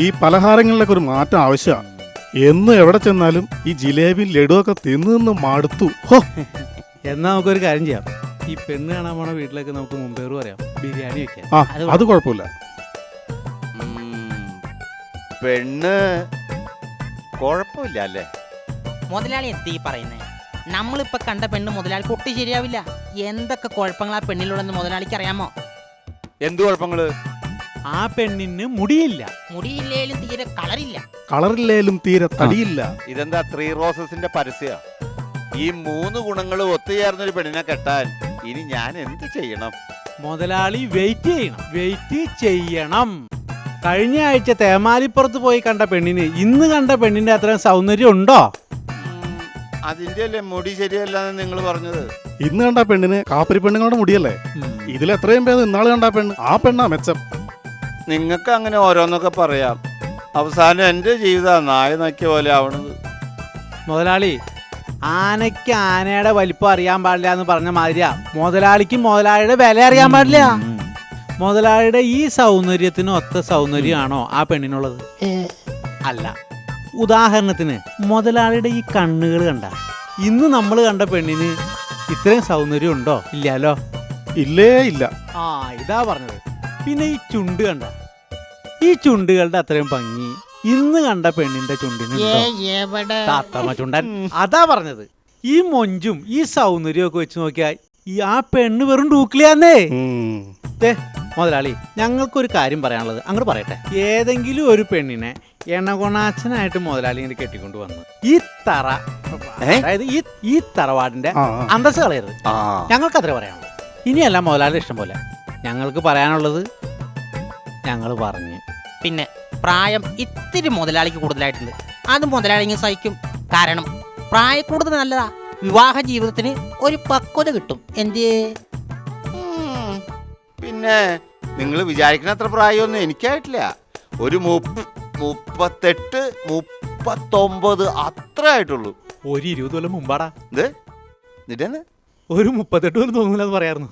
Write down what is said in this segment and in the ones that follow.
ഈ പലഹാരങ്ങളിലൊക്കെ ഒരു മാറ്റം ആവശ്യമാണ്. എന്ന് എവിടെ ചെന്നാലും ഈ ജിലേബി ലഡുവൊക്കെ തിന്ന് മടുത്തു. എന്നാ നമുക്കൊരു കാര്യം ചെയ്യാം, ഈ പെണ്ണ് കാണാൻ പോണ വീട്ടിലേക്ക് നമുക്ക് മുമ്പേറ് പറയാം, ബിരിയാണി വെക്കാം. അത് കുഴപ്പമില്ല. പെണ്ണ് കുഴപ്പമില്ല അല്ലേ? മുതലാളി എത്തി പറയുന്നേ. നമ്മളിപ്പോ കണ്ട പെണ്ണ് മുതലാളിക്ക് ഒട്ടും ശരിയാവില്ല. എന്തൊക്കെ കുഴപ്പങ്ങൾ ആ പെണ്ണിലുള്ളതെന്ന് മുതലാളിക്ക് അറിയാമോ? എന്ത് കുഴപ്പങ്ങള്? ആ പെണ്ണിന് മുടിയില്ല, മുടിയില്ലേലും തീരെ കളറില്ല, കളറില്ലേലും തീരെ തടിയില്ല. ഇതെന്താ 3 റോസസിന്റെ പരസ്യ? ഈ 3 ഗുണങ്ങൾ ഒത്തുചേർന്നൊരു പെണ്ണിനെ കെട്ടാൻ ഇനി ഞാൻ എന്ത് ചെയ്യണം? മുതലാളി വെയിറ്റ് ചെയ്യണം. കഴിഞ്ഞ ആഴ്ച തേമാലിപ്പുറത്ത് പോയി കണ്ട പെണ്ണിന് ഇന്ന് കണ്ട പെണ്ണിന്റെ അത്രയും സൗന്ദര്യം ഉണ്ടോ? അതിന്റെ അല്ലേ മുടി ശരിയല്ലാന്ന് നിങ്ങൾ പറഞ്ഞത്? ഇന്ന് കണ്ട പെണ്ണിന് കാപ്പരി പെണ്ണുങ്ങളുടെ മുടിയല്ലേ? ഇതിലെത്രയും പേര് ഇന്നാള് കണ്ട പെണ്ണ്, ആ പെണ്ണാ മെച്ചം. നിങ്ങൾക്ക് അങ്ങനെ ഓരോന്നൊക്കെ പറയാം, അവസാനം എന്റെ ജീവിതം നായ നോക്കിയ പോലെ ആവണത്. മുതലാളി, ആനയ്ക്ക് ആനയുടെ വലിപ്പം അറിയാൻ പാടില്ല എന്ന് പറഞ്ഞ മാതിരിയാ മുതലാളിക്ക് മുതലാളിയുടെ വില അറിയാൻ പാടില്ല. മുതലാളിയുടെ ഈ സൗന്ദര്യത്തിന് ഒത്ത സൗന്ദര്യമാണോ ആ പെണ്ണിനുള്ളത്? അല്ല. ഉദാഹരണത്തിന് മുതലാളിയുടെ ഈ കണ്ണുകൾ കണ്ട ഇന്ന് നമ്മൾ കണ്ട പെണ്ണിന് ഇത്രയും സൗന്ദര്യം ഉണ്ടോ? ഇല്ലല്ലോ. ഇല്ലേ ഇല്ല. ഇതാ പറഞ്ഞത്. പിന്നെ ഈ ചുണ്ട് കണ്ട, ഈ ചുണ്ടുകളുടെ അത്രയും ഭംഗി ഇന്ന് കണ്ട പെണ്ണിന്റെ ചുണ്ടിന് താത്തമ്മ ചുണ്ടൻ. അതാ പറഞ്ഞത്. ഈ മൊഞ്ചും ഈ സൗന്ദര്യവും ഒക്കെ വെച്ച് നോക്കിയാൽ ഈ ആ പെണ്ണ് വെറും ഡൂക്കിളിയാന്നേ. മുതലാളി, ഞങ്ങൾക്കൊരു കാര്യം പറയാനുള്ളത് അങ്ങോട്ട് പറയട്ടെ. ഏതെങ്കിലും ഒരു പെണ്ണിനെ എണ്ണകൊണാച്ചനായിട്ട് മുതലാളി ഇങ്ങനെ കെട്ടിക്കൊണ്ട് വന്ന് ഈ തറ, അതായത് ഈ തറവാടിന്റെ അന്തസ്സ് കളയരുത്. ഞങ്ങൾക്ക് അത്ര പറയാനുള്ളത്. ഇനിയല്ല മുതലാളിയുടെ ഇഷ്ടം പോലെ. ഞങ്ങൾക്ക് പറയാനുള്ളത് ഞങ്ങൾ പറഞ്ഞു. പിന്നെ പ്രായം ഇത്തിരി മുതലാളിക്ക് കൂടുതലായിട്ടുണ്ട്. അത് മുതലാളി സഹിക്കും. കാരണം പ്രായ കൂടുതൽ നല്ലതാ. വിവാഹ ജീവിതത്തിന് ഒരു പക്വത കിട്ടും. എന്തേ? പിന്നെ നിങ്ങൾ വിചാരിക്കുന്ന അത്ര പ്രായമൊന്നും എനിക്കായിട്ടില്ല. ഒരു 38, 39 അത്ര ആയിട്ടുള്ളൂ. ഒരു 20 കൊല്ലം മുമ്പാടാ. ഒരു 38 കൊല്ലം തോന്നില്ലെന്ന് പറയായിരുന്നു.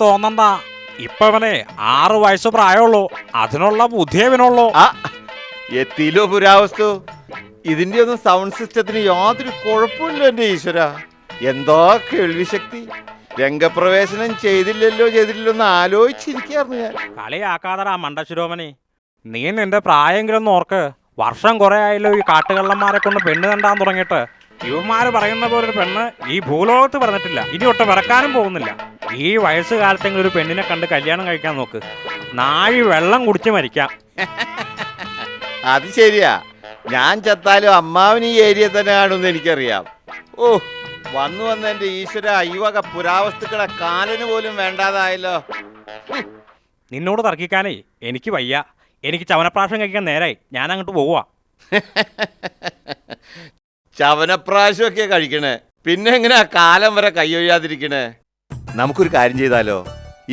തോന്നണ്ട. ഇപ്പൊ അവനെ 6 വയസ്സ് പ്രായമുള്ളൂ. അതിനുള്ള ബുദ്ധിയവനുള്ളൂ. എത്തിയില്ലോ പുരാവസ്തു. ഇതിന്റെ ഒന്നും സൗണ്ട് സിസ്റ്റത്തിന് യാതൊരു കുഴപ്പമില്ല. എന്റെ ഈശ്വര, എന്തോ കേൾവിശക്തി. രംഗപ്രവേശനം ചെയ്തില്ലല്ലോ എന്ന് ആലോചിച്ചിരിക്കായിരുന്നു ഞാൻ. കളിയാക്കാതടാ മണ്ടശിരോമണി. നീ നിന്റെ പ്രായെങ്കിലും ഒന്ന് ഓർക്ക്. വർഷം കുറെ ആയല്ലോ ഈ കാട്ടുകള്ളന്മാരെ കൊണ്ട് പെണ്ണ് കണ്ടാൻ തുടങ്ങിയിട്ട്. ഇവന്മാര് പറയുന്ന പോലെ ഒരു പെണ്ണ് ഈ ഭൂലോകത്ത് പറഞ്ഞിട്ടില്ല, ഇനി ഒട്ട് പിറക്കാനും പോകുന്നില്ല. ഈ വയസ്സുകാലത്തെങ്കിലും ഒരു പെണ്ണിനെ കണ്ട് കല്യാണം കഴിക്കാൻ നോക്ക്. നാഴി വെള്ളം കുടിച്ച് മരിക്കാം. അത് ശരിയാ. ഞാൻ ചത്താലും അമ്മാവന് ഈ ഏരിയ തന്നെ കാണുമെന്ന് എനിക്കറിയാം. വന്നു എന്റെ ഈശ്വര, ഈ വക പുരാവസ്തുക്കളെ കാലിന് പോലും വേണ്ടാതായല്ലോ. നിന്നോട് തർക്കിക്കാനേ എനിക്ക് വയ്യ. എനിക്ക് ചവനപ്രാശം കഴിക്കാൻ നേരായി. ഞാൻ അങ്ങോട്ട് പോവാ. ചവനപ്രാശമൊക്കെ കഴിക്കണേ, പിന്നെ എങ്ങനെയാ കാലം വരെ കൈയൊഴിയാതിരിക്കണേ? നമുക്കൊരു കാര്യം ചെയ്താലോ?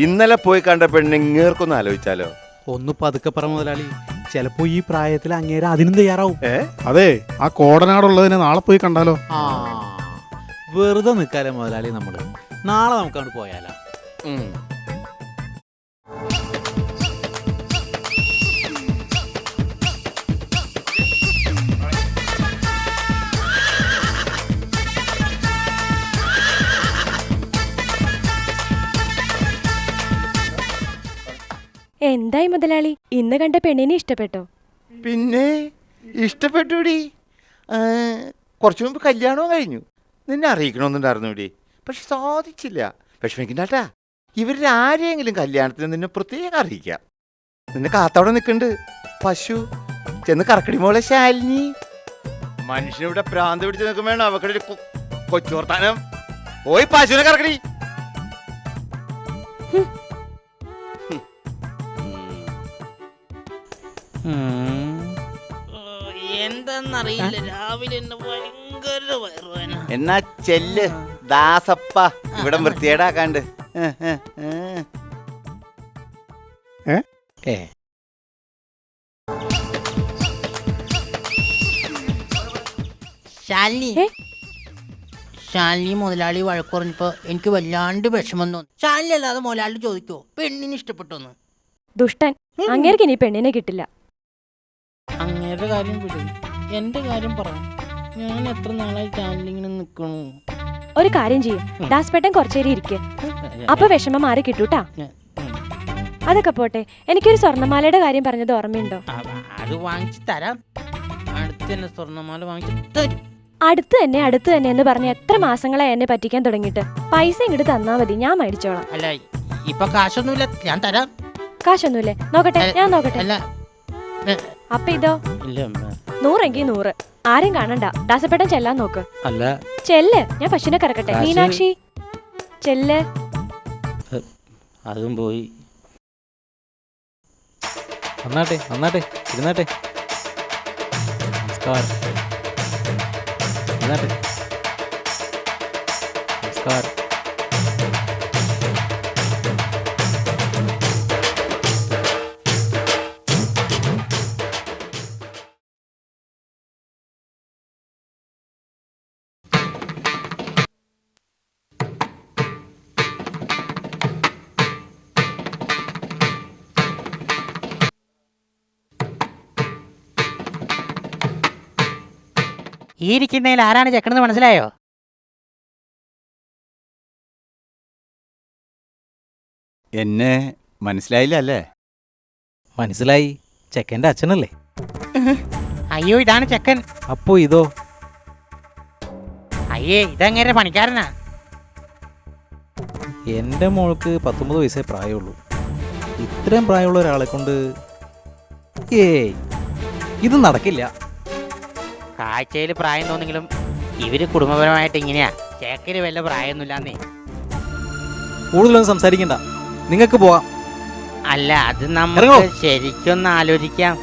ഇന്നലെ പോയി കണ്ട പെണ്ണ് ഇങ്ങേർക്കൊന്ന് ആലോചിച്ചാലോ? ഒന്ന് പതുക്കെ പറ മുതലാളി. ചിലപ്പോ ഈ പ്രായത്തിൽ അങ്ങേര അതിനും തയ്യാറാവും. അതെ, ആ കോടനാടുള്ളതിനെ നാളെ പോയി കണ്ടാലോ? വെറുതെ നിൽക്കാലേ മുതലാളി. നമ്മള് നാളെ നമുക്കങ്ങോട്ട് പോയാലോ? എന്തായി മുതലാളി, ഇന്ന് കണ്ട പെണ്ണിനെ ഇഷ്ടപ്പെട്ടോ? പിന്നെ ഇഷ്ടപ്പെട്ടുടി. കുറച്ചു മുമ്പ് കല്യാണവും കഴിഞ്ഞു. നിന്നെ അറിയിക്കണമെന്നുണ്ടായിരുന്നുടി, പക്ഷെ സാധിച്ചില്ല. വിഷമിക്കണ്ടാട്ടാ. ഇവരുടെ ആരെയെങ്കിലും കല്യാണത്തിന് നിന്നെ പ്രത്യേകം അറിയിക്കാം. നിന്നെ കാത്തവിടെ നിൽക്കുന്നുണ്ട് പശു. ചെന്ന് കറക്കടി മോളെ ശാലിനി. മനുഷ്യനിവിടെ പ്രാന്ത് പിടിച്ച് നിൽക്കും വേണം അവക്കടെ കൊച്ചുവർത്താനം. പോയി പശുവിനെ കറക്കടി. എന്താന്നറിയില്ല, രാവിലെ ഭയങ്കര വയറുവേദന. എന്നാ ചെല്ല് ദാസപ്പ, ഇവിടെ വൃത്തിയേടാക്കാണ്ട്. ശാലിനി മുതലാളി വഴക്ക് പറഞ്ഞപ്പോ എനിക്ക് വല്ലാണ്ട് വിഷമം തോന്നി. ശാലിനി അല്ലാതെ മുതലാളി ചോദിക്കോ പെണ്ണിന് ഇഷ്ടപ്പെട്ടോന്ന്? ദുഷ്ടൻ, അങ്ങേർക്ക് ഇനി പെണ്ണിനെ കിട്ടില്ല. അങ്ങയുടെ കാര്യം വിടും, എന്റെ കാര്യം പറ. ഞാൻ എത്ര നാളായി ചാനലിൽ ഇങ്ങനെ നിക്കണു. ഒരു കാര്യം ചെയ്യും, ദാസ്പേട്ടൻ കുറച്ചേരി ഇരിക്കെ, അപ്പൊ വിഷമം മാറി കിട്ടൂട്ടാ. അതൊക്കെ പോട്ടെ, എനിക്കൊരു സ്വർണ്ണമാലയുടെ കാര്യം പറഞ്ഞത് ഓർമ്മയുണ്ടോ? അത് വാങ്ങിച്ചു തരാം. അടുത്ത് തന്നെ സ്വർണ്ണമാല വാങ്ങിച്ചു തരും. അടുത്ത് തന്നെ എന്ന് പറഞ്ഞ് എത്ര മാസങ്ങളായി എന്നെ പറ്റിക്കാൻ തുടങ്ങിയിട്ട്. പൈസ ഇങ്ങോട്ട് തന്നാ മതി, ഞാൻ മേടിച്ചോളാം. അല്ല ഇപ്പൊ കാശൊന്നുമില്ല, ഞാൻ തരാം. കാശൊന്നുമില്ലേ? നോക്കട്ടെ, ഞാൻ നോക്കട്ടെ. അല്ല അപ്പൊ ഇതോ? ഇല്ല 100 എങ്കിൽ 100. ആരും കാണണ്ട. ദാസപ്പേട്ടൻ ചെല്ലാൻ നോക്ക്. അല്ല ചെല്ല്, ഞാൻ പശുവിനെ കറക്കട്ടെ. മീനാക്ഷി ചെല്ല്. അതും പോയി. വന്നാട്ടെ ഇരുന്നാട്ടെ. നമസ്കാരം. ഇരുന്നാട്ടെ. നമസ്കാരം. ഈ ഇരിക്കുന്നതിൽ ആരാണ് ചെക്കണെന്ന് മനസ്സിലായോ? എന്നെ മനസ്സിലായില്ല അല്ലേ? മനസ്സിലായി, ചെക്കൻ്റെ അച്ഛനല്ലേ? അയ്യോ ഇതാണ് ചെക്കൻ. അപ്പോ ഇതോ? അയ്യേ ഇതങ്ങനെ പണിക്കാരനാ. എൻ്റെ മോൾക്ക് 19 വയസ്സേ പ്രായമുള്ളൂ. ഇത്രയും പ്രായമുള്ള ഒരാളെ കൊണ്ട് ഇത് നടക്കില്ല. കാഴ്ചയിൽ പ്രായം തോന്നെങ്കിലും ഇവര് കുടുംബപരമായിട്ട് ഇങ്ങനെയാ. ചേക്കന് വല്ല പ്രായമൊന്നുമില്ലാന്നേ. കൂടുതലൊന്നും സംസാരിക്കണ്ട, നിങ്ങൾക്ക് പോവാം. അല്ല അത് നമുക്ക് ശരിക്കൊന്ന് ആലോചിക്കാം.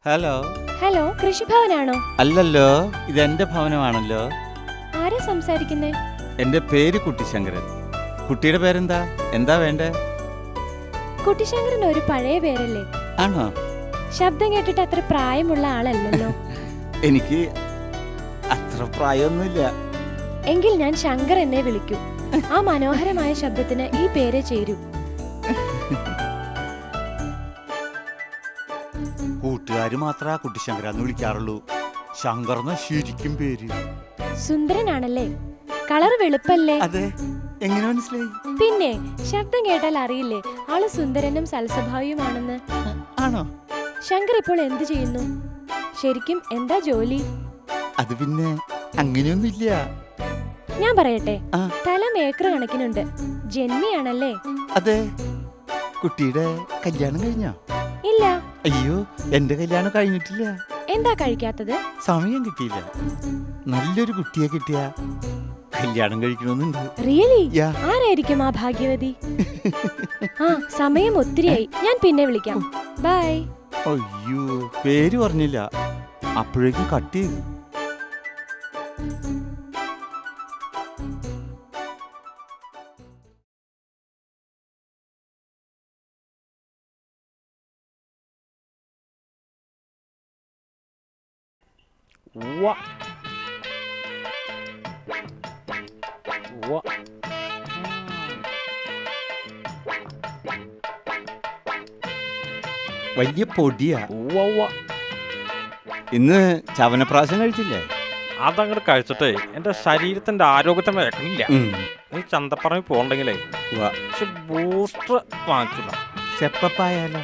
ഹലോ. ഹലോ, കൃഷിഭവനാണോ? അല്ലല്ലോ, ഇതെന്റെ ഭവനമാണല്ലോ. ആരാ സംസാരിക്കുന്നേ? എന്റെ പേര് കുട്ടിശങ്കരൻ. കുട്ടിയുടെ പേരെന്താ? എന്താ വേണ്ടേ? കുട്ടിശങ്കരൻ ഒരു പഴയ പേരല്ലേ? ആണോ? ശബ്ദം കേട്ടിട്ട് അത്ര പ്രായമുള്ള ആളല്ലല്ലോ. എനിക്ക് അത്ര പ്രായമൊന്നുമില്ല. എങ്കിൽ ഞാൻ ശങ്കർ എന്നേ വിളിക്കൂ. ആ മനോഹരമായ ശബ്ദത്തിന് ഈ പേര് ചേരൂ. കൂട്ടുകാര് മാത്രാ കുട്ടിശങ്കരാന്ന് വിളിക്കാറുള്ളൂ. ശങ്കർന്ന ശരിക്കും പേര്. സുന്ദരനാണല്ലേ? കളർ വെളുപ്പല്ലേ? അതെ. എങ്ങനെ മനസ്സിലായി? പിന്നെ ശബ്ദം കേട്ടാൽ അറിയില്ലേ ആള് സുന്ദരനും സൽസ്വഭാവിയുമാണെന്ന്? ആണോ? ശങ്കർ ഇപ്പോൾ എന്ത് ചെയ്യുന്നു? ശരിക്കും എന്താ ജോലി? അത് പിന്നെ അങ്ങനെയൊന്നുമില്ല. ഞാൻ പറയട്ടെ, ആ. സ്ഥലം ഏക്കർ കണക്കിനുണ്ട്. ജന്മിയാണല്ലേ? അതെ. കുട്ടിയുടെ കല്യാണം കഴിഞ്ഞോ? ഇല്ല. അയ്യോ, എന്റെ കല്യാണം കഴിഞ്ഞിട്ടില്ല. എന്താ കഴിക്കാത്തത്? സമയം കിട്ടിയില്ല. നല്ലൊരു കുട്ടിയെ കിട്ടിയ കല്യാണം കഴിക്കണമെന്നുണ്ട്. റിയലി? യാ. ആരായിരിക്കും ആ ഭാഗ്യവതി? ആ, സമയം ഒത്തിരിയായി. ഞാൻ പിന്നെ വിളിക്കാം. ബൈ. അയ്യോ, പേര് പറഞ്ഞില്ല. അപ്പോഴേക്കും കട്ട് ചെയ്തു. വലിയ പൊടിയാ. ഇന്ന് ചവനപ്രാശം കഴിച്ചില്ലേ? അതങ്ങോട്ട് കഴിച്ചിട്ടേ എന്റെ ശരീരത്തിന്റെ ആരോഗ്യത്തിന് വെക്കണില്ല. നീ ചന്തപ്പറമ്പിൽ പോകണ്ടെങ്കിലേ ബൂസ്റ്റർ വാങ്ങിച്ചില്ല. സ്റ്റെപ്പായാലോ?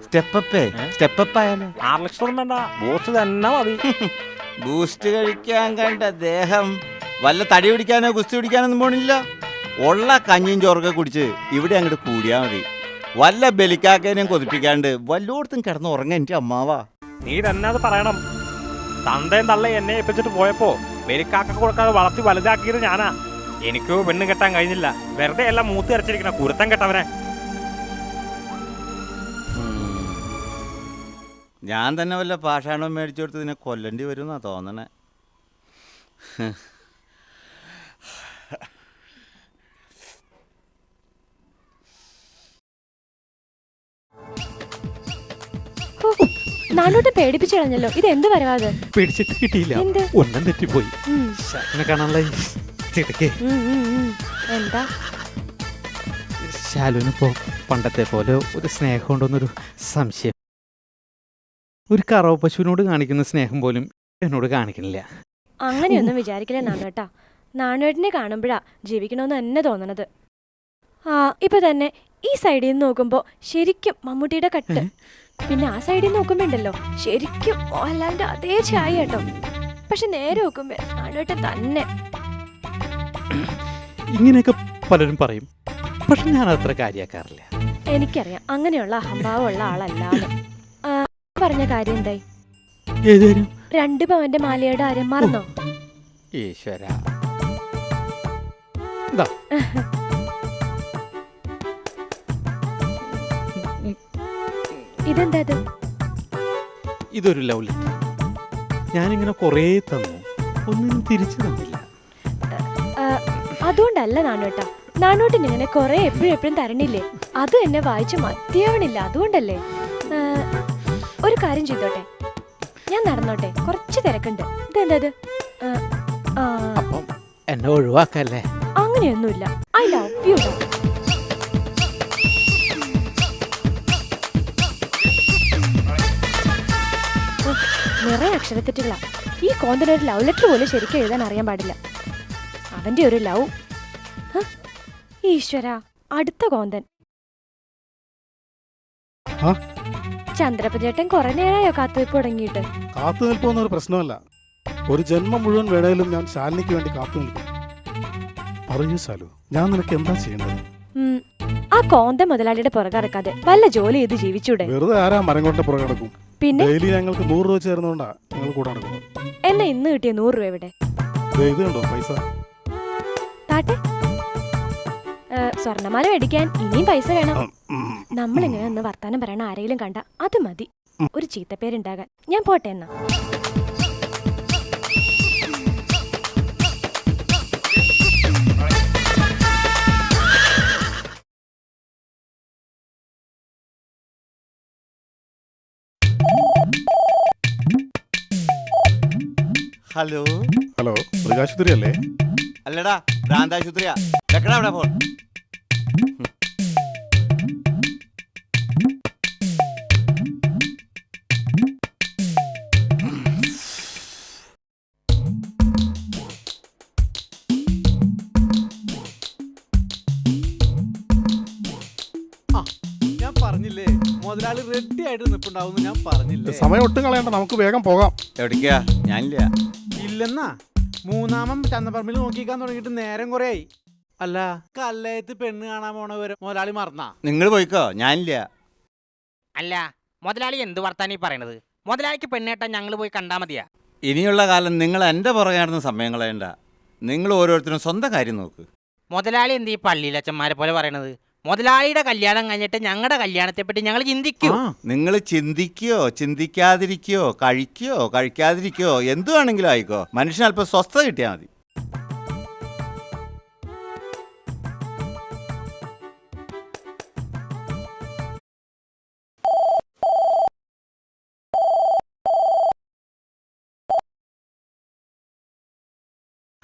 സ്റ്റെപ്പായാലോ? 6 ലക്ഷം വേണ്ട, ബൂസ്റ്റ് തന്നെ മതി. ബൂസ്റ്റ് കഴിക്കാൻ കണ്ട ദേഹം വല്ല തടി പിടിക്കാനോ കുസ്തി പിടിക്കാനൊന്നും പോണില്ല. ഉള്ള കഞ്ഞിയും ചോറൊക്കെ കുടിച്ച് ഇവിടെ അങ്ങോട്ട് കൂടിയാൽ മതി. വല്ല ബലിക്കാക്കേനെയും കൊതിപ്പിക്കാണ്ട് വല്ലോടത്തും കിടന്ന് ഉറങ്ങാൻ എൻ്റെ അമ്മാവാ. നീ തന്നെ അത് പറയണം. തന്തയും തള്ളയും എന്നെ ഏൽപ്പിച്ചിട്ട് പോയപ്പോ ബലിക്കാക്ക കൊടുക്കാതെ വളർത്തി വലുതാക്കിയത് ഞാനാ. എനിക്ക് പെണ്ണ് കെട്ടാൻ കഴിഞ്ഞില്ല. വെറുതെ എല്ലാം മൂത്ത് അരച്ചിരിക്കണ കുരുത്തം കെട്ടവനെ. ഞാൻ തന്നെ വല്ല പാഷാണം മേടിച്ചു കൊടുത്ത് ഇതിനെ കൊല്ലേണ്ടി വരുമെന്നാ തോന്നണേ. നാനോട്ട് പേടിപ്പിച്ചു കളഞ്ഞല്ലോ. ഇത് എന്ത് വരവാത്? പിടിച്ചിട്ട് കിട്ടിയില്ല. എന്ത്? ഒന്നും തെറ്റിപ്പോയി. ശാലിനെ കാണാനുള്ള ചിടക്കേ. എന്താ? ശാലുവിനിപ്പോ പണ്ടത്തെ പോലെ ഒരു സ്നേഹം ഉണ്ടോന്നൊരു സംശയം. ഒരു കറവ പശുവിനോട് കാണിക്കുന്ന സ്നേഹം പോലും എന്നോട് കാണിക്കണില്ല. അങ്ങനെയൊന്നും വിചാരിക്കില്ല നാണുവേട്ടാ. നാണുവേട്ടനെ കാണുമ്പോഴാ ജീവിക്കണമെന്ന് തന്നെ തോന്നണത്. ഇപ്പൊ തന്നെ ഈ സൈഡിൽ നിന്ന് നോക്കുമ്പോ ശരിക്കും മമ്മൂട്ടിയുടെ കട്ട്, പിന്നെ ആ സൈഡിൽ നോക്കുമ്പോ ഉണ്ടല്ലോ ശരിക്കും മോഹൻലാലിന്റെ അതേ ചായ കേട്ടോ. പക്ഷെ നേരെ നോക്കുമ്പോ നാണുവേട്ടൻ തന്നെ. ഇങ്ങനെയൊക്കെ പലരും പറയും, പക്ഷെ ഞാൻ അത്ര കാര്യാക്കാറില്ല. എനിക്കറിയാം അങ്ങനെയുള്ള അഹംഭാവമുള്ള ആളല്ലാന്ന്. പറഞ്ഞ കാര്യം എന്തായി? 2 പവന്റെ മാലയുടെ ആരും മറന്നോ? ഈശ്വര, ഇതെന്താ? ഇതൊരു ലവ് ലെറ്റർ. ഞാനിങ്ങനെ കുറേ തന്നു, ഒന്നിനും തിരിച്ചു തന്നില്ല. അതുകൊണ്ടല്ല നാണോട്ടാ. നാണോട്ടിന് ഇങ്ങനെ കുറെ എപ്പോഴും തരണില്ലേ, അത് എന്നെ വായിച്ച് മതിയാവണില്ല. അതുകൊണ്ടല്ലേ. ഒരു കാര്യം ചെയ്തോട്ടെ, ഞാൻ നടന്നോട്ടെ, കുറച്ച് തിരക്കുണ്ട്. ഇതെന്താ? അപ്പം എന്നെ ഒഴിവാക്കല്ലേ? അങ്ങനെയൊന്നുമില്ല. I love you. നിറയെ അക്ഷരത്തെറ്റുകളാ. ഈ കോന്തന് ഒരു ലവ് ലെറ്റർ പോലും ശരിക്കും എഴുതാൻ അറിയാൻ പാടില്ല. അവന്റെ ഒരു ലവ്. ഈശ്വര, അടുത്ത കോന്തൻ. ചന്ദ്രപ്പചേട്ടൻ കുറെ നേരമായോ കാത്തുനിൽപ്പ് തുടങ്ങിയിട്ട്? കാത്തു നിൽപ്പൊന്നും ഒരു പ്രശ്നമല്ല. ഒരു ജന്മം മുഴുവൻ വേണേലും ഞാൻ ശാലിനിക്ക് വേണ്ടി കാത്തു നിൽക്കും. പറയൂ ശാലു, ഞാൻ നിനക്ക് എന്താ ചെയ്യേണ്ടത്? ആ കോന്ത മുതലാളിയുടെ പുറകടക്കാതെ വല്ല ജോലി ചെയ്ത് ജീവിച്ചൂടെ? വെറുതെ ആരാ മരം കൊണ്ട് പുറകടക്കും? പിന്നെ ഡെയിലി ഞങ്ങൾക്ക് 100 രൂപ ചേർന്നുകൊണ്ടാ ഞങ്ങൾ കൂടെ നടക്കുന്നത്. എന്നെ ഇന്ന് കിട്ടിയ 100 രൂപ എവിടെ? ഇത് കണ്ടോ പൈസ? താട്ടെ, സ്വർണ്ണമാല മേടിക്കാൻ ഇനിയും പൈസ വേണം. നമ്മളിങ്ങനെ ഒന്ന് വർത്താനം പറയണ ആരെങ്കിലും കണ്ട അത് മതി ഒരു ചീത്തപ്പേരുണ്ടാകാൻ. ഞാൻ പോട്ടെ എന്നാ. ഹലോ ഹലോ, മൃഗാശുപത്രി അല്ലേ? അല്ലടാ, ഭ്രാന്താശുപത്രിയാ. വെക്കടാ അവിടെ ഫോൺ. ഞാൻ പറഞ്ഞില്ലേ മുതലാളി റെഡി ആയിട്ട് നിൽപ്പുണ്ടാവും. ഞാൻ പറഞ്ഞില്ലേ. സമയം ഒട്ടും കളയണ്ട, നമുക്ക് വേഗം പോകാം. എവിടേക്കാ? ഞാനില്ല. ഇല്ലെന്നാ, 3-ാമൻ ചന്തപ്പറമ്പിൽ നോക്കിക്കാൻ തുടങ്ങിയിട്ട് നേരം കുറേ ആയി. അല്ല, കല്ലയത്ത് പെണ്ണ് കാണാൻ പോണവരെ മുതലാളി മറന്നാ? നിങ്ങൾ പോയിക്കോ, ഞാനില്ല. അല്ല, മുതലാളി എന്ത് വർത്താനീ പറയണത്? മുതലാളിക്ക് പെണ്ണേട്ടാൻ ഞങ്ങൾ പോയി കണ്ടാ മതിയാ? ഇനിയുള്ള കാലം നിങ്ങൾ എൻ്റെ പുറകെ നടന്ന സമയം കളയണ്ട. നിങ്ങൾ ഓരോരുത്തരും സ്വന്തം കാര്യം നോക്ക്. മുതലാളി എന്ത് ഈ പള്ളിയിലച്ചന്മാരെ പോലെ പറയണത്? മുതലാളിയുടെ കല്യാണം കഴിഞ്ഞിട്ട് ഞങ്ങളുടെ കല്യാണത്തെ പറ്റി ഞങ്ങൾ ചിന്തിക്കൂ. നിങ്ങൾ ചിന്തിക്കുകയോ ചിന്തിക്കാതിരിക്കുകയോ കഴിക്കുകയോ കഴിക്കാതിരിക്കുകയോ എന്തു വേണമെങ്കിലും ആയിക്കോ, മനുഷ്യന് അല്പം സ്വസ്ഥത കിട്ടിയാൽ മതി.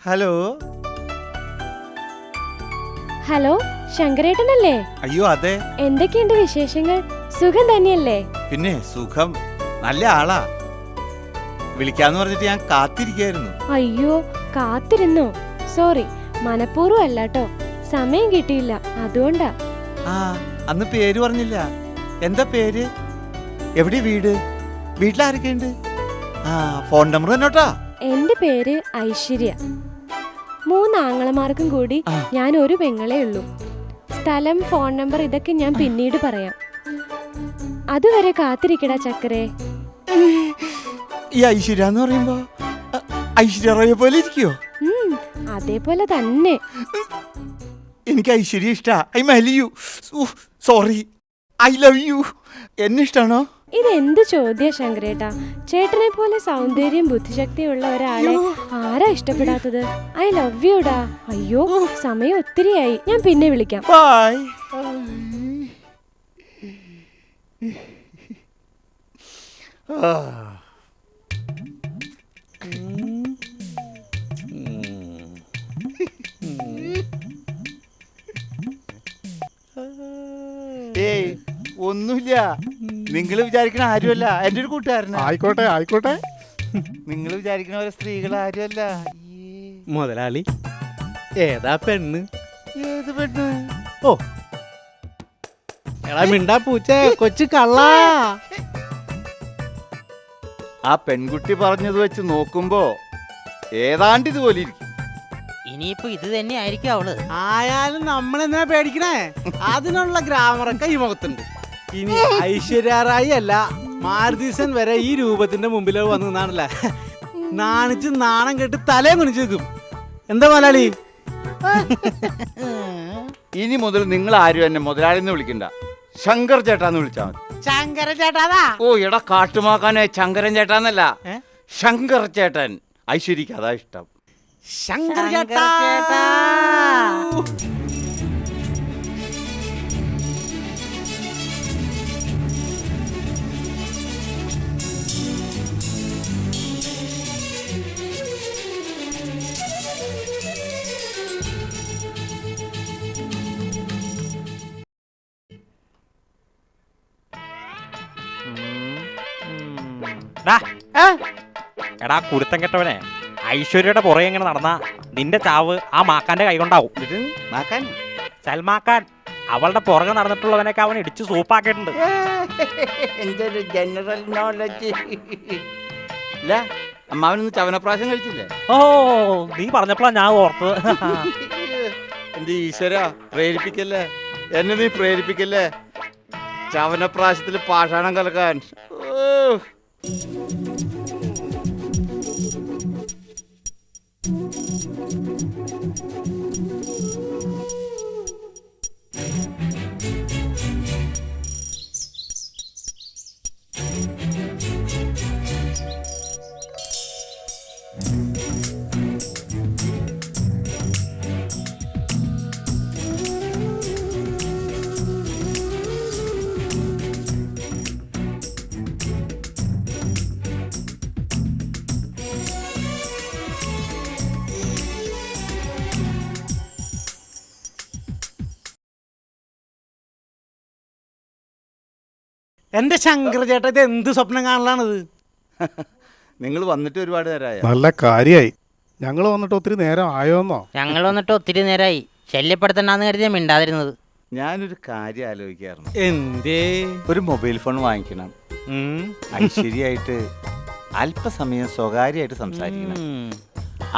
ഹലോ ഹലോ, ശങ്കരേട്ടനല്ലേ? അയ്യോ അതെ. എന്തൊക്കെയുണ്ട് വിശേഷങ്ങൾ? സുഖം തന്നെയല്ലേ? പിന്നെ സുഖം. നല്ല ആളാ. വിളിക്കാന്ന് പറഞ്ഞിട്ട് ഞാൻ കാത്തിരിക്കായിരുന്നു. അയ്യോ, കാത്തിരുന്നു. സോറി, മനഃപൂർവ്വം അല്ലാട്ടോ, സമയം കിട്ടിയില്ല, അതുകൊണ്ടാ. ആ, അന്ന് പേര് പറഞ്ഞില്ല. എന്താ പേര്? എവിടെ വീട്? വീട്ടിലാരൊക്കെയുണ്ട്? ആ, ഫോൺ നമ്പർ തന്നോട്ടാ. എൻ്റെ പേര് ഐശ്വര്യ. 3 ആങ്ങളമാർക്കും കൂടി ഞാൻ ഒരു പെങ്ങളേ ഉള്ളൂ. സ്ഥലം, ഫോൺ നമ്പർ ഇതൊക്കെ ഞാൻ പിന്നീട് പറയാം. അതുവരെ കാത്തിരിക്കടാ ചക്കരെ. ഈ ഐശ്വര്യ എന്ന് പറയുമ്പോ ഐശ്വര്യ പോലെ ഇരിക്കോ? അതേപോലെ തന്നെ. എനിക്ക് ഐശ്വര്യ ഇഷ്ടാ. I love you. Sorry, I love you. എന്നെ ഇഷ്ടാണോ? ഇതെന്ത് ചോദ്യ ശങ്കരേട്ടാ? ചേട്ടനെ പോലെ സൗന്ദര്യം ബുദ്ധിശക്തിയുള്ള ഒരാളെ ആരാ ഇഷ്ടപ്പെടാത്തത്? I love യുടാ. അയ്യോ, സമയം ഒത്തിരിയായി, ഞാൻ പിന്നെ വിളിക്കാം. ബൈ. ഏയ്, ഒന്നുമില്ല. നിങ്ങൾ വിചാരിക്കണ ആരുമല്ല, എൻ്റെ ഒരു കൂട്ടുകാരനാ. ആയിക്കോട്ടെ ആയിക്കോട്ടെ. നിങ്ങൾ വിചാരിക്കണ പോലെ സ്ത്രീകൾ ആരുമല്ല. മുതലാളി, ഏതാ പെണ്ണ്? ഏത് പെണ്ണ്? ഓ, എടാ മിണ്ടാ പൂച്ചേ, കൊച്ചു കള്ളാ. ആ പെൺകുട്ടി പറഞ്ഞത് വെച്ച് നോക്കുമ്പോ ഏതാണ്ട് ഇതുപോലെ ഇരിക്കും. ഇനിയിപ്പോ ഇത് തന്നെ ആയിരിക്കും അവള്. ആയാലും നമ്മളെന്തിനാ പേടിക്കണേ? അതിനുള്ള ഗ്രാമറൊക്കെ ഈ മുഖത്തുണ്ട്. ഇനി ഐശ്വര്യ റായി അല്ല, മാരുതീസൻ വരെ ഈ രൂപത്തിന്റെ മുമ്പിൽ വന്നു നിന്നാണല്ലേ നാണിച്ച് നാണം കെട്ട് തലേ കുണിച്ച് നിൽക്കും. എന്താ മുതലാളി? ഇനി മുതൽ നിങ്ങൾ ആരും എന്നെ മുതലാളിന്ന് വിളിക്കണ്ട, ശങ്കർ ചേട്ടാന്ന് വിളിച്ചാൽ മതി. ശങ്കരൻ ചേട്ടാ. ഓ എടാ കാട്ടുമാക്കാനെ, ശങ്കരൻ ചേട്ടാന്നല്ല, ശങ്കർ ചേട്ടൻ. ഐശ്വര്യക്ക് അതാ ഇഷ്ടം. ശങ്കർ ചേട്ടാ. എടാ കുരുത്തം കെട്ടവനെ, ഐശ്വര്യയുടെ പുറകെ ഇങ്ങനെ നടന്ന നിന്റെ ചാവ് ആ മാക്കാന്റെ കൈ കൊണ്ടാവും. സൽമാക്കാൻ അവളുടെ പുറകെ നടന്നിട്ടുള്ളവനൊക്കെ അവൻ ഇടിച്ച് സൂപ്പാക്കിയിട്ടുണ്ട്. എന്തൊരു ജനറൽ നോളജ്. അമ്മാവനൊന്ന് ചവനപ്രാശം കഴിച്ചില്ലേ? ഓ, നീ പറഞ്ഞപ്പോഴാണ് ഞാൻ ഓർത്തത്. എന്റെ ഈശ്വര, പ്രേരിപ്പിക്കല്ലേ എന്നെ, നീ പ്രേരിപ്പിക്കല്ലേ ചവനപ്രാശത്തിൽ പാഷാണം കലക്കാൻ. എന്റെ ശങ്കർ ചേട്ടാ, ഇത് എന്ത് സ്വപ്നം കാണലാണിത്? നിങ്ങൾ വന്നിട്ട് ഒരുപാട് നേരമായ. നല്ല കാര്യായി. ഞങ്ങൾ വന്നിട്ട് ഒത്തിരി നേരം ആയോന്നോ? ഞങ്ങൾ വന്നിട്ട് ഒത്തിരി നേരമായി. ശല്യപ്പെടുത്തണ്ടെന്ന് കരുതിയാ മിണ്ടാതിരുന്നത്. ഞാനൊരു കാര്യം ആലോചിക്കാറുണ്ട്. എന്തേ? ഒരു മൊബൈൽ ഫോൺ വാങ്ങിക്കണം. ഐശ്വര്യമായിട്ട് അല്പസമയം സ്വകാര്യമായിട്ട് സംസാരിക്കണം.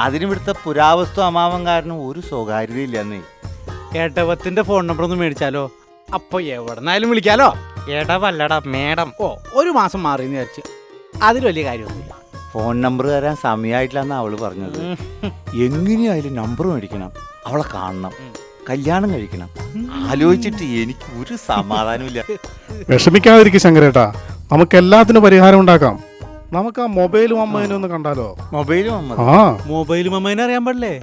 അതിനിവിടുത്തെ പുരാവസ്തു അമാവൻ കാരണം ഒരു സ്വകാര്യതയില്ലെന്നേ. ഏട്ടവത്തിന്റെ ഫോൺ നമ്പർ ഒന്ന് മേടിച്ചാലോ? അപ്പൊ എവിടെന്നായാലും വിളിക്കാലോ. എടവല്ലടാ മേഡം. ഓ, ഒരു മാസം മാറിയെന്ന് വിചാരിച്ച് അതിൽ വലിയ കാര്യമൊന്നുമില്ല. ഫോൺ നമ്പർ തരാൻ സമയമായിട്ടില്ലെന്ന് അവള് പറഞ്ഞത്. എങ്ങനെയായാലും നമ്പർ മേടിക്കണം, അവളെ കാണണം, കല്യാണം കഴിക്കണം. ആലോചിച്ചിട്ട് എനിക്ക് ഒരു സമാധാനമില്ല. വിഷമിക്കാതിരിക്കും ശങ്കരേട്ടാ, നമുക്ക് എല്ലാത്തിനും പരിഹാരം ഉണ്ടാക്കാം. നമുക്ക് ആ മൊബൈലും അമ്മേനും ഒന്ന് കണ്ടാലോ? മൊബൈലും അമ്മ. ആ, മൊബൈൽ മമ്മേനെ അറിയാൻ പാടില്ലേ?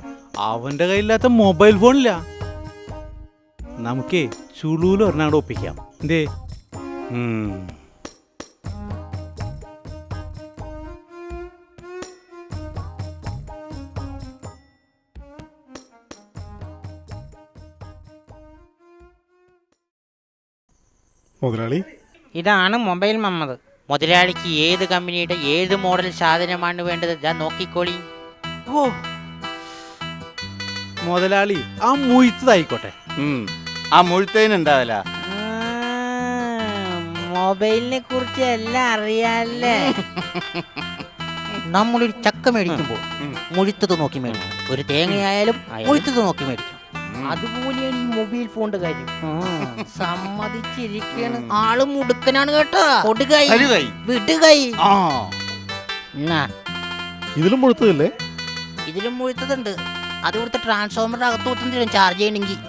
അവന്റെ കയ്യില്ലാത്ത മൊബൈൽ ഫോണില്ല. നമുക്കേ ചുളൂല് ഒരെണ്ണാണ്ട് ഒപ്പിക്കാം. എന്തേ? മുതലാളി, ഇതാണ് മൊബൈൽ മമ്മത്. മുതലാളിക്ക് ഏത് കമ്പനിയുടെ ഏത് മോഡൽ സാധനമാണ് വേണ്ടത്? ഞാൻ നോക്കിക്കോളി. ഓ, മുതലാളി ആ മുഴുത്തതായിക്കോട്ടെ. ആ മുഴുത്തേന് എന്താ വില? മൊബൈലിനെ കുറിച്ച് എല്ലാം അറിയാല്ലേ? നമ്മളൊരു ചക്ക മേടിക്കുമ്പോൾ മുഴുത്തത് നോക്കി മേടിക്കും. ഒരു തേങ്ങയായാലും മുഴുത്തത് നോക്കി മേടിക്കും. അതുപോലെയാണ് ഈ മൊബൈൽ ഫോണിന്റെ കാര്യം. സമ്മതിച്ചിരിക്കാണ്. ആള് മുടുക്കനാണ് കേട്ടോ. കൊടുകൈ വിടുകൈ. ഇതിലും മുഴുത്തതല്ലേ? ഇതിലും മുഴുത്തതുണ്ട്. അത് ഇവിടുത്തെ ട്രാൻസ്ഫോമറിന്റെ അകത്ത് കുത്തുന്ന ചാർജ് ചെയ്യണമെങ്കിൽ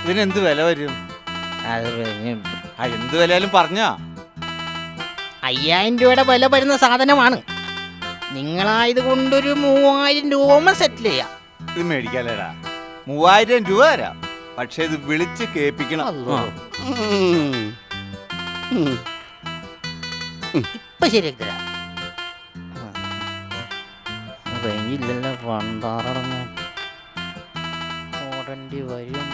ഇതിനെന്ത് വില വരും? എന്ത് വിലയാലും പറഞ്ഞാ 5000 രൂപയുടെ വില വരുന്ന സാധനമാണ്. നിങ്ങളായത് കൊണ്ടൊരു 3000 രൂപ സെറ്റിൽ ചെയ്യാം. ഇത് മേടിക്കാലേടാ. 3000 രൂപ തരാം. പക്ഷെ ഇത് വിളിച്ച് കേൾപ്പിക്കണം. ഇപ്പൊ ശരിയാക്കി തരാം. റേഞ്ചില്ലല്ലോ. പണ്ടാറടങ്ങ് ഓടേണ്ടി വരും.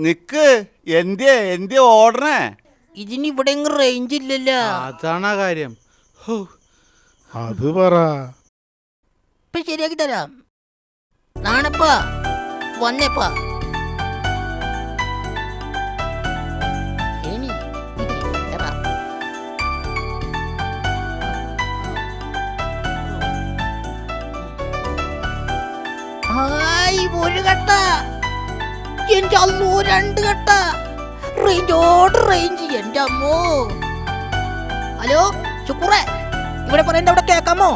നിക്ക്. എന്ത് ഓടണേ? ഇതിനിവിടെ റേഞ്ച് ഇല്ലല്ലോ. അതാണ് ആ കാര്യം. അത് പറ. ഇപ്പൊ ശരിയാക്കി തരാം. നാണപ്പാ വന്നേപ്പാ. ഒരു കട്ട എന്റെ അമ്മോ, 2 കട്ട റേഞ്ചോട് റേഞ്ച്. എന്റെ അമ്മോ. ഹലോ ശുക്രേ, ഇവിടെ പറയണ്ട അവിടെ കേക്കാമോ?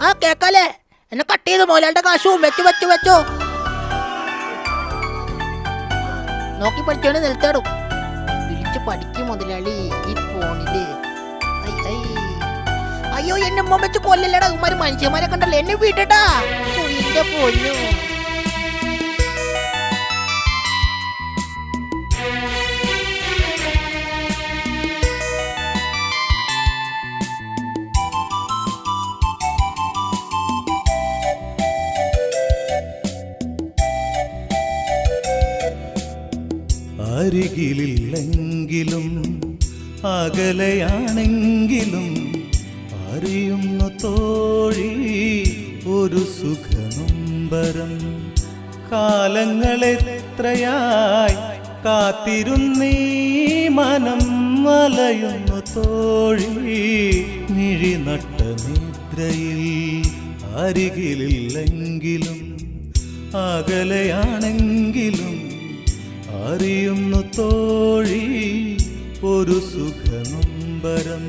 ആ കേക്കാലേ. എന്നെ കട്ട് ചെയ്ത് മോലാളുടെ കാശും വെച്ചോ. നോക്കി പഠിച്ചാണ് നിലത്താടും. പിടിച്ച് പഠിക്കും മുതലാളി ഈ ഫോണില്. അയ്യോ എന്നെ ഉമ്മ വെച്ച് കൊല്ലല്ലടാ. ഉമ്മാര് മനുഷ്യന്മാരെ കണ്ടല്ലേ. എന്നെ വിടട്ടാ. എന്റെ പൊന്നു. അരികിലില്ലെങ്കിലും അകലെയാണെങ്കിലും അറിയുന്നു തോഴി ഒരു സുഖനൊമ്പരം. കാലങ്ങളെത്രയായി കാത്തിരുന്നീ മനം വലയുന്നു തോഴി മിഴിനട്ട നിദ്രയിൽ. അരികിലില്ലെങ്കിലും അകലെയാണെങ്കിലും അറിയുന്നു തോഴി ഒരു സുഖനൊമ്പരം.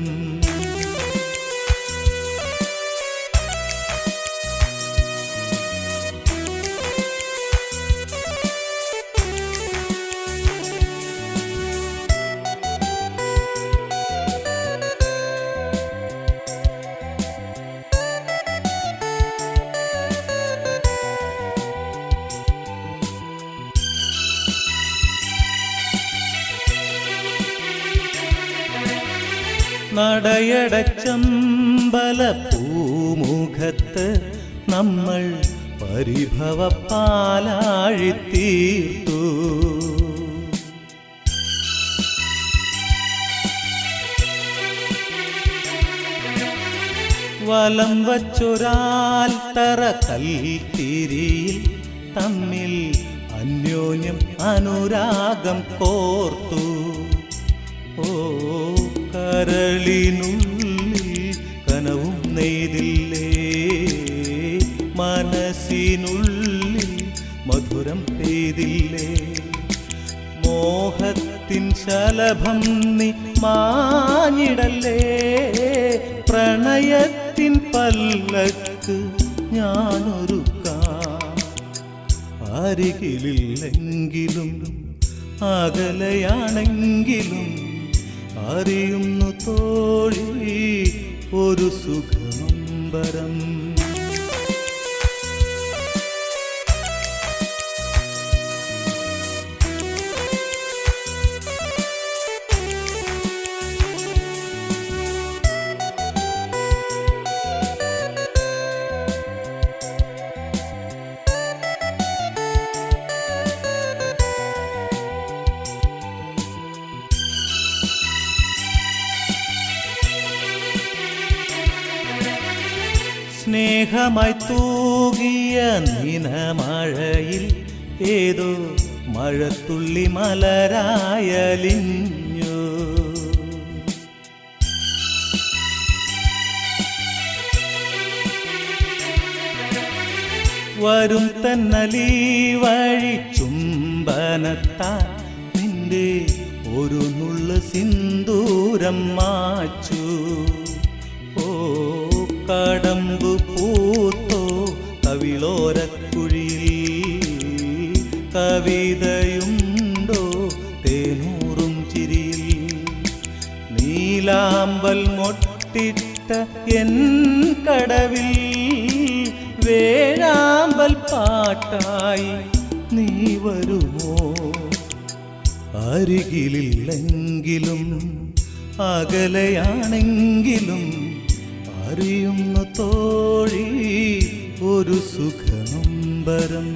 നടയടച്ചമ്പല പൂമുഖത്ത് നമ്മൾ പരിഭവപ്പാലാഴിത്തീർത്തു. വലം വച്ചൊരാൽ തറ കൽത്തിരിയിൽ തമ്മിൽ അന്യോന്യം അനുരാഗം കോർത്തു. ഓ കരളിനുള്ളിൽ നെയ്തില്ലേ മനസ്സിനുള്ളിൽ മധുരം പെയ്തില്ലേ മോഹത്തിൻ ശലഭം നീ മാഞ്ഞിടല്ലേ പ്രണയത്തിൻ പല്ലക്ക് ഞാനൊരുക്കാം അരികിലില്ലെങ്കിലും അകലെയാണെങ്കിലും അറിയുന്നു തോഴി ഒരു സുഖമമ്പരം സ്നേഹമായി തൂകിയ നിനമഴയിൽ ഏതോ മഴത്തുള്ളി മലരായലിഞ്ഞു വരും തന്നലീ വഴി ചുംബനത്താൽ നിന്റെ ഒരു നുള്ളു സിന്ദൂരം മാച്ചു ഓ കടമ്പു പൂത്തോ കവിളോരക്കുഴിയിൽ കവിതയുണ്ടോ തേനൂറും ചിരിയിൽ നീലാമ്പൽ മൊട്ടിട്ട എൻ കടവിൽ വേഴാമ്പൽ പാട്ടായി നീ വരുമോ അരികിലില്ലെങ്കിലും അകലെയാണെങ്കിലും അറിയുന്ന തോഴി ഒരു സുഖനൊമ്പരം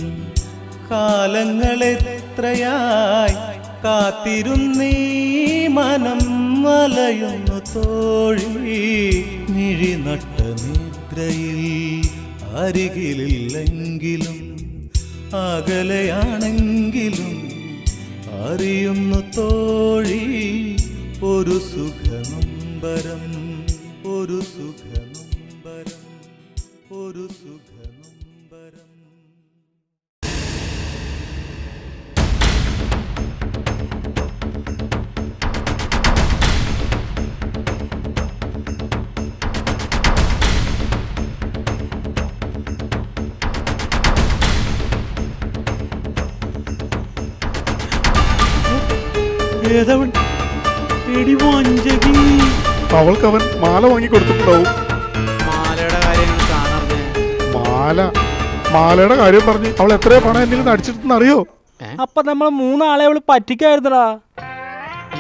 കാലങ്ങളെത്രയായി കാത്തിരുന്നീ മനം വലയുന്നു തോഴി മിഴി നട്ട നിദ്രയിൽ അരികിലില്ലെങ്കിലും അകലെയാണെങ്കിലും അറിയുന്നു തോഴി ഒരു സുഖനൊമ്പരം ഒരു സുഖനൊമ്പരം ഒരു സുഖനൊമ്പരം ഏതവൻ എടി വഞ്ചകി അവൾക്കവൻ മാല വാങ്ങി കൊടുത്തിട്ടുണ്ടാവും. മാലയുടെ കാര്യങ്ങൾ കാണാതെ മാലയുടെ കാര്യം പറഞ്ഞ് അവൾ എത്രയോ പണം എന്നിൽ നിന്ന് അടിച്ചിട്ടെന്ന് അറിയോ? അപ്പൊ നമ്മൾ 3 ആളെ അവള് പറ്റിക്കായിരുന്നടാ.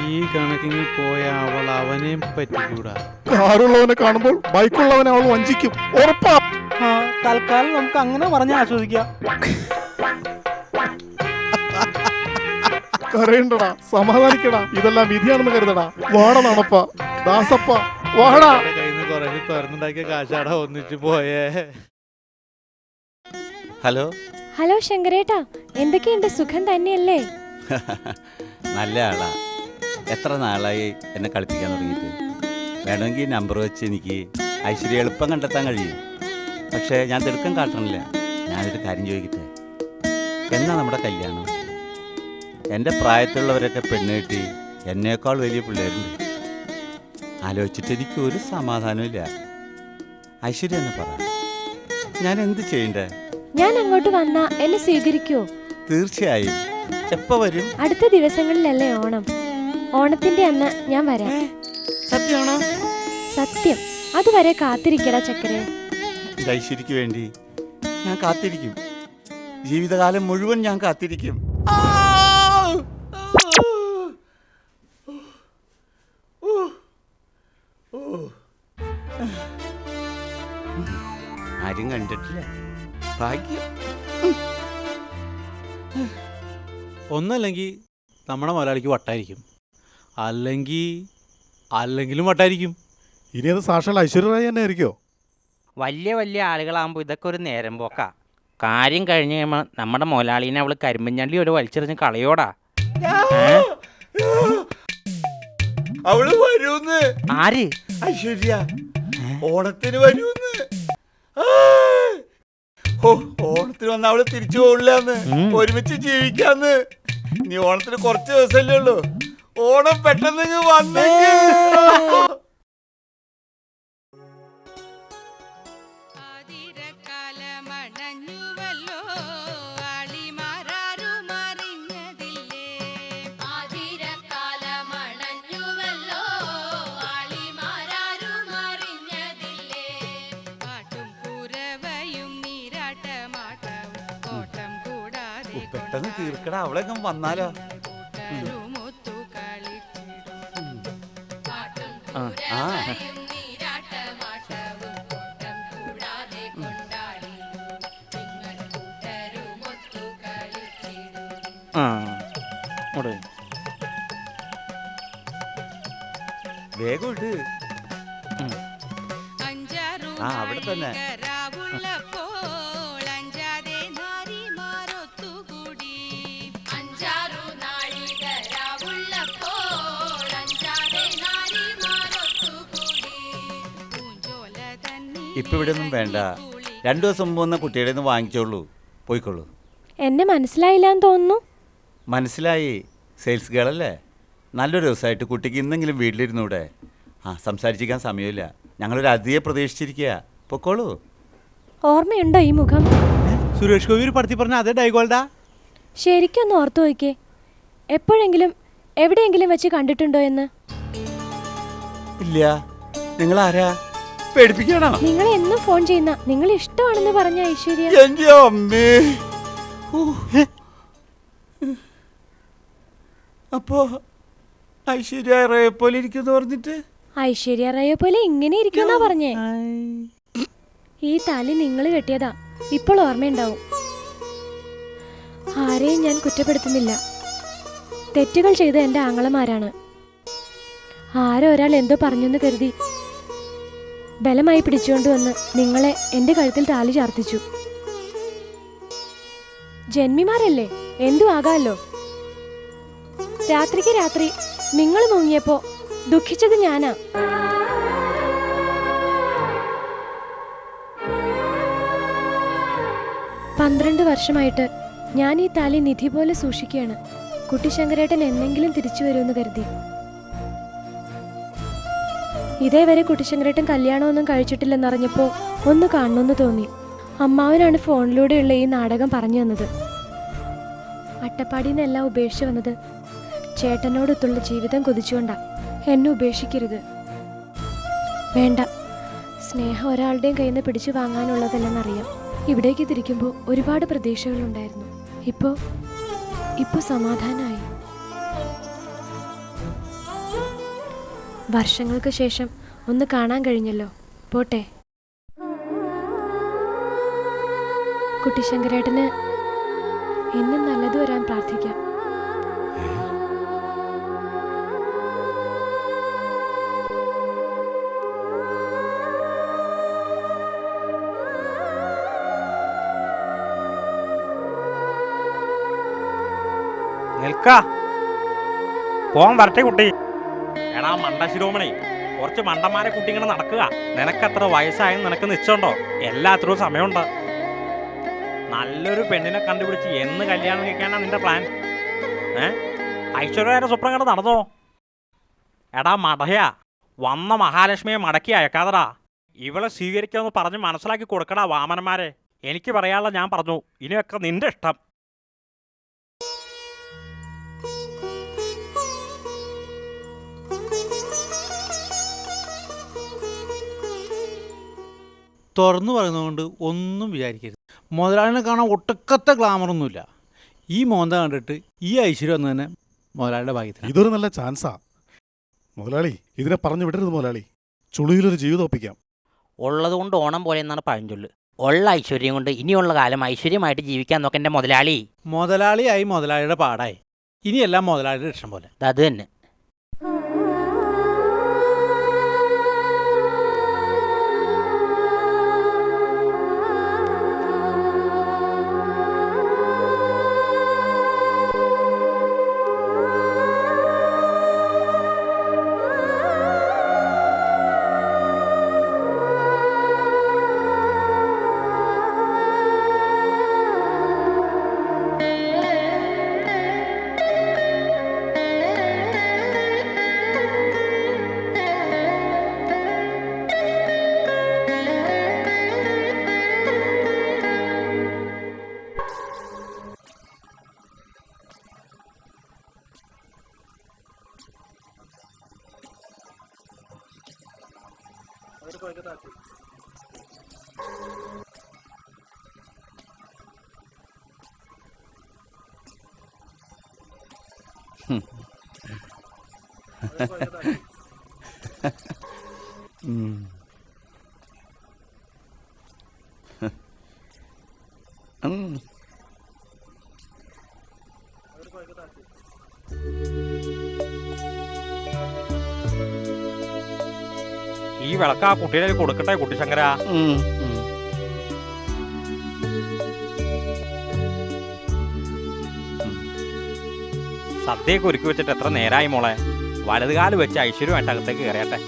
ഈ കണക്കിന് പോയ അവൾ അവനെയും പറ്റിക്കൂടാ. കാറുള്ളവനെ കാണുമ്പോൾ ബൈക്കുള്ളവനെ അവൾ വഞ്ചിക്കും, ഉറപ്പാ. തൽക്കാലം നമുക്ക് അങ്ങനെ പറഞ്ഞ് ആസ്വദിക്കാം. കരയണ്ടടാ, സമാധാനിക്കടാ, ഇതെല്ലാം വിധിയാണെന്ന് കരുതടാ. വാട നടപ്പ ദാസപ്പ, വാടാ. കയ്യിൽ നിന്ന് കുറച്ച് തുറന്നുണ്ടാക്കിയ കാശാടാ ഒന്നിച്ചു പോയേ. ഹലോ ഹലോ ശങ്കരേട്ടാ, എന്തൊക്കെയുണ്ട്? സുഖം തന്നെയല്ലേ? നല്ല ആളാ. എത്ര നാളായി എന്നെ കളിപ്പിക്കാൻ തുടങ്ങിയിട്ട്. വേണമെങ്കിൽ നമ്പർ വെച്ച് എനിക്ക് ഐശ്വര്യ എളുപ്പം കണ്ടെത്താൻ കഴിയും. പക്ഷേ ഞാൻ തിടുക്കം കാട്ടണില്ല. ഞാനൊരു കാര്യം ചോദിക്കട്ടെ, എന്നാ നമ്മുടെ കല്യാണം? എൻ്റെ പ്രായത്തിലുള്ളവരൊക്കെ പെണ്ണ് കെട്ടി എന്നേക്കാൾ വലിയ പിള്ളേരുണ്ട്. ആലോചിച്ചിട്ട് എനിക്ക് ഒരു സമാധാനമില്ല. ഐശ്വര്യ എന്നെ പറ, ഞാൻ എന്ത് ചെയ്യണ്ടേ? ഞാൻ അങ്ങോട്ട് വന്നാ എന്നെ സ്വീകരിക്കുവോ? തീർച്ചയായും. എപ്പോ വരും? അടുത്ത ദിവസങ്ങളിലല്ലേ ഓണം. ഓണത്തിന്റെ അന്ന് ഞാൻ വരാം. സത്യമാണോ? സത്യം. അതുവരെ കാത്തിരിക്കടാ ചക്കരെ. ഐശ്വര്യക്ക് വേണ്ടി ഞാൻ കാത്തിരിക്കും. ജീവിതകാലം മുഴുവൻ ഞാൻ കാത്തിരിക്കും. ആരും കണ്ടിട്ടില്ല. ഭാഗ്യം. ഒന്നല്ലെങ്കിൽ നമ്മുടെ മുതലാളിക്ക് വട്ടായിരിക്കും, അല്ലെങ്കിലും വട്ടായിരിക്കും. ഇനി അത് സാക്ഷാൽ ഐശ്വര്യ റായി തന്നെ ആയിരിക്കോ? വലിയ വലിയ ആളുകളാകുമ്പോൾ ഇതൊക്കെ ഒരു നേരം പോക്കാ. കാര്യം കഴിഞ്ഞ് കഴിയുമ്പോൾ നമ്മുടെ മുതലാളീനെ അവള് കരിമ്പഞ്ഞള്ളി ഒരു വലിച്ചെറിഞ്ഞ് കളയോടാ. അവള് വരൂന്ന്. ആര്? ഐശ്വര്യ ഓണത്തിന് വരൂന്ന്. ഓണത്തിന് വന്ന അവള് തിരിച്ചു പോകില്ലാന്ന്, ഒരുമിച്ച് ജീവിക്കാന്ന്. നീ ഓണത്തിന് കുറച്ച് ദിവസമല്ലേ ഉള്ളൂ. ഓണം പെട്ടെന്ന് വന്നെങ്കിൽ പെട്ടെന്ന് തീർക്കടാ, അവളെങ്ങും വന്നാലോ. വേഗം ഇട്. അവിടെ തന്നെ. ഇപ്പൊ ഇവിടെ ഒന്നും വേണ്ട. 2 ദിവസം മുമ്പ് വന്ന കുട്ടിയുടെ നിന്ന് വാങ്ങിച്ചോളൂ, പോയിക്കോളൂ. എന്നെ മനസ്സിലായില്ലാന്ന് തോന്നുന്നു. മനസ്സിലായി, സെയിൽസ് ഗേൾ അല്ലേ. നല്ലൊരു ദിവസമായിട്ട് കുട്ടിക്ക് ഇന്നെങ്കിലും വീട്ടിലിരുന്നൂടെ? സംസാരിച്ചിരിക്കാൻ സമയമില്ല. ഞങ്ങളൊരു അതിഥിയെ പ്രതീക്ഷിച്ചിരിക്കുക. പൊക്കോളൂ. ഓർമ്മയുണ്ടോ ഈ മുഖം? സുരേഷ് ഗോപി പടത്തി പറഞ്ഞ അതേ ഡൈഗോൾഡാ. ശരിക്കും ഒന്ന് ഓർത്തു നോക്കിയേ, എപ്പോഴെങ്കിലും എവിടെയെങ്കിലും വെച്ച് കണ്ടിട്ടുണ്ടോ എന്ന്? ഇല്ല. നിങ്ങൾ ആരാ? പേടിപ്പിക്കണോ? നിങ്ങൾ എന്നും ഫോൺ ചെയ്യുന്ന, നിങ്ങൾ ഇഷ്ടമാണെന്ന് പറഞ്ഞ ഐശ്വര്യ. എന്റെ അമ്മേ. അപ്പോ ഐശ്വര്യ റയെ പോലെ ഇരിക്കുന്നു പറഞ്ഞിട്ട്? ഐശ്വര്യ റയെ പോലെ ഇങ്ങനെ ഇരിക്കുന്നാ പറഞ്ഞേ. ഈ താലി നിങ്ങൾ കെട്ടിയതാ, ഇപ്പോൾ ഓർമ്മയുണ്ടാവും. ആരെയും ഞാൻ കുറ്റപ്പെടുത്തുന്നില്ല. തെറ്റുകൾ ചെയ്ത എൻ്റെ ആങ്ങളമാരാണ്. ആരോ ഒരാൾ എന്തോ പറഞ്ഞെന്ന് കരുതി ബലമായി പിടിച്ചുകൊണ്ട് വന്ന് നിങ്ങളെ എൻ്റെ കഴുത്തിൽ താലി ചാർത്തിച്ചു. ജന്മിമാരല്ലേ, എന്തു ആകാമല്ലോ. രാത്രിക്ക് രാത്രി നിങ്ങൾ മുങ്ങിയപ്പോ ദുഃഖിച്ചത് ഞാനാ. പന്ത്രണ്ട് വർഷമായിട്ട് ഞാൻ ഈ താലി നിധി പോലെ സൂക്ഷിക്കുകയാണ്. കുട്ടിശങ്കരേട്ടൻ എന്നെങ്കിലും തിരിച്ചു വരുമെന്ന് കരുതി. ഇതേവരെ കുട്ടിശങ്കരേട്ടൻ കല്യാണമൊന്നും കഴിച്ചിട്ടില്ലെന്നറിഞ്ഞപ്പോ ഒന്ന് കാണണമെന്ന് തോന്നി. അമ്മാവനാണ് ഫോണിലൂടെയുള്ള ഈ നാടകം പറഞ്ഞു തന്നത്. അട്ടപ്പാടിയിൽ നിന്നെല്ലാം ഉപേക്ഷിച്ച് വന്നത് ചേട്ടനോടൊത്തുള്ള ജീവിതം കൊതിച്ചുകൊണ്ടാ. എന്നെ ഉപേക്ഷിക്കരുത്. വേണ്ട, സ്നേഹം ഒരാളുടെയും കയ്യിൽ നിന്ന് പിടിച്ചു വാങ്ങാനുള്ളതല്ലെന്നറിയാം. ഇവിടേക്ക് തിരിക്കുമ്പോൾ ഒരുപാട് പ്രതീക്ഷകളുണ്ടായിരുന്നു. ഇപ്പോ സമാധാനമായി. വർഷങ്ങൾക്ക് ശേഷം ഒന്ന് കാണാൻ കഴിഞ്ഞല്ലോ. പോട്ടെ. കുട്ടിശങ്കരേട്ടന് എന്നും നല്ലത് വരാൻ പ്രാർത്ഥിക്കാം. നിൽക്ക പോവാൻ വരട്ടെ കുട്ടി. എടാ മണ്ടശിരോമണി, കുറച്ച് മണ്ടന്മാരെ കുട്ടി ഇങ്ങനെ നടക്കുക. നിനക്കത്ര വയസ്സായെന്ന് നിനക്ക് നിശ്ചയുണ്ടോ? എല്ലാത്തിനും സമയമുണ്ട്. നല്ലൊരു പെണ്ണിനെ കണ്ടുപിടിച്ച് എന്ന് കല്യാണം കഴിക്കാനാ നിന്റെ പ്ലാൻ? ഐശ്വര്യയുടെ സ്വപ്നം കണ്ട് നടന്നോ? എടാ മടയ, വന്ന മഹാലക്ഷ്മിയെ മടക്കി അയക്കാതടാ. ഇവളെ സ്വീകരിക്കാമെന്ന് പറഞ്ഞ് മനസ്സിലാക്കി കൊടുക്കടാ വാമനന്മാരെ. എനിക്ക് പറയാനുള്ള ഞാൻ പറഞ്ഞു. ഇനിയൊക്കെ നിന്റെ ഇഷ്ടം. തുറന്നു പറയുന്നതുകൊണ്ട് ഒന്നും വിചാരിക്കരുത്. മുതലാളിനെ കാണാൻ ഒട്ടുക്കത്തെ ഗ്ലാമറൊന്നുമില്ല. ഈ മോന്ത കണ്ടിട്ട് ഈ ഐശ്വര്യം ഒന്ന് തന്നെ മുതലാളിയുടെ ഭാഗ്യത്തിന്. ഇതൊരു നല്ല ചാൻസാ മുതലാളി. ഇതിനെ പറഞ്ഞു വിടരുത് മുതലാളി. ചുളിയിലൊരു ജീവിതം ഒപ്പിക്കാം. ഉള്ളത് കൊണ്ട് ഓണം പോലെ എന്നാണ് പഴഞ്ചൊല്ല്. ഉള്ള ഐശ്വര്യം കൊണ്ട് ഇനിയുള്ള കാലം ഐശ്വര്യമായിട്ട് ജീവിക്കാൻ നോക്ക എൻ്റെ മുതലാളി. മുതലാളിയായി മുതലാളിയുടെ പാടായി. ഇനിയെല്ലാം മുതലാളിയുടെ ഇഷ്ടം പോലെ. അത് തന്നെ. ഈ വിളക്ക് ആ കുട്ടിയുടെ കൊടുക്കട്ടെ കുട്ടിശങ്കര. സദ്യയൊക്കെ ഒരുക്കി വെച്ചിട്ട് എത്ര നേരായി മോളെ. വലതുകാല് വെച്ച് ഐശ്വര്യമായിട്ട് അകത്തേക്ക് കയറിയട്ടെ.